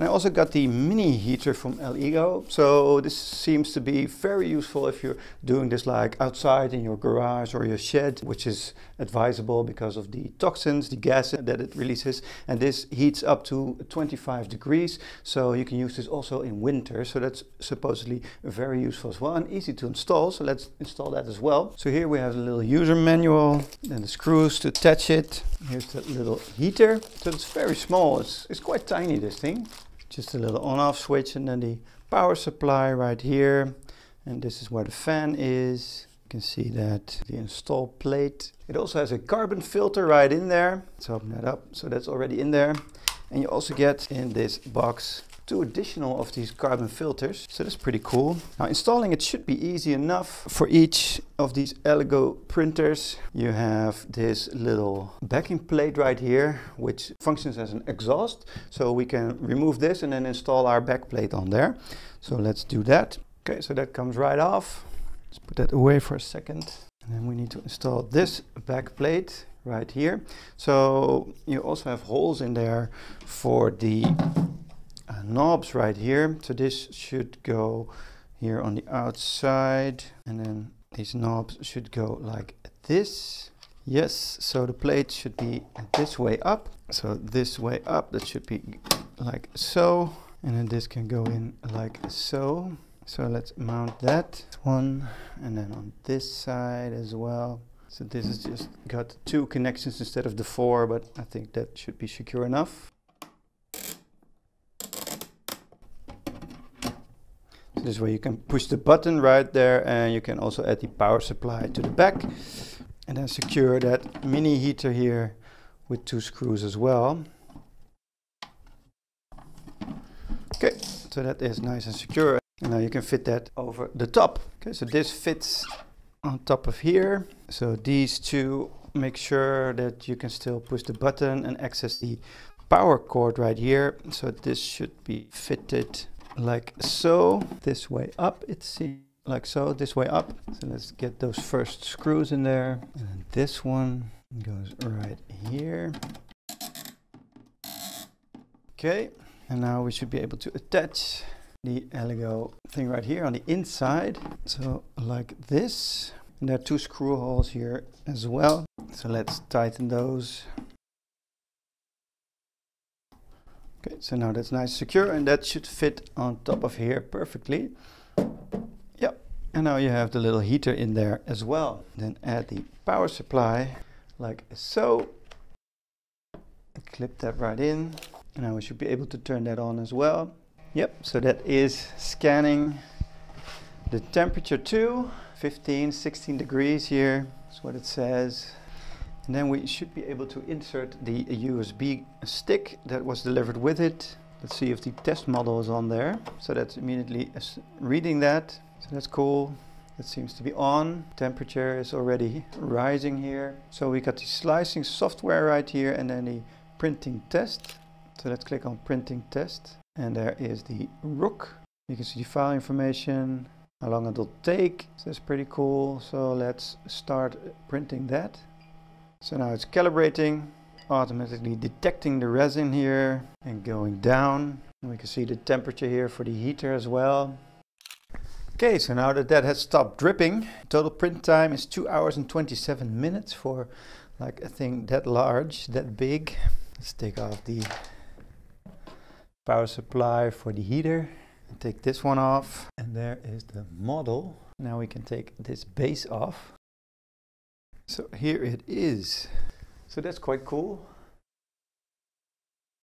And I also got the mini heater from Elegoo. So this seems to be very useful if you're doing this like outside in your garage or your shed, which is advisable because of the toxins, the gas that it releases. And this heats up to 25 degrees. So you can use this also in winter. So that's supposedly very useful as well and easy to install. So let's install that as well. So here we have a little user manual and the screws to attach it. Here's the little heater. So it's very small. It's quite tiny, this thing. Just a little on-off switch and then the power supply right here. And this is where the fan is. You can see that the install plate. It also has a carbon filter right in there. Let's open that up. So that's already in there. And you also get in this box 2 additional of these carbon filters. So that's pretty cool. Now installing it should be easy enough. For each of these Elegoo printers, you have this little backing plate right here, which functions as an exhaust. So we can remove this and then install our back plate on there. So let's do that. Okay, so that comes right off. Let's put that away for a second. And then we need to install this back plate right here. So you also have holes in there for the knobs right here. So this should go here on the outside, and then these knobs should go like this. Yes, so the plate should be this way up. So this way up, that should be like so. And then this can go in like so. So let's mount that one, and then on this side as well. So this has just got 2 connections instead of the 4, but I think that should be secure enough. So this way you can push the button right there, and you can also add the power supply to the back. And then secure that mini heater here with 2 screws as well. Okay, so that is nice and secure. And now you can fit that over the top. Okay, so this fits on top of here. So these 2, make sure that you can still push the button and access the power cord right here. So this should be fitted like so, this way up, it seems like so, this way up. So let's get those first screws in there. And then this one goes right here. Okay, and now we should be able to attach the Elegoo thing right here on the inside. So like this. And there are 2 screw holes here as well. So let's tighten those. Okay, so now that's nice and secure, and that should fit on top of here perfectly. Yep, and now you have the little heater in there as well. Then add the power supply like so. Clip that right in. And now we should be able to turn that on as well. Yep, so that is scanning the temperature too. 15, 16 degrees here, that's what it says. And then we should be able to insert the USB stick that was delivered with it. Let's see if the test model is on there. So that's immediately reading that. So that's cool. That seems to be on. Temperature is already rising here. So we got the slicing software right here and then the printing test. So let's click on printing test. And there is the rook. You can see the file information, how long it'll take. So that's pretty cool. So let's start printing that. So now it's calibrating, automatically detecting the resin here and going down. And we can see the temperature here for the heater as well. Okay, so now that that has stopped dripping, total print time is 2 hours and 27 minutes for like a thing that large, that big. Let's take off the power supply for the heater. And take this one off. And there is the model. Now we can take this base off. So here it is. So that's quite cool.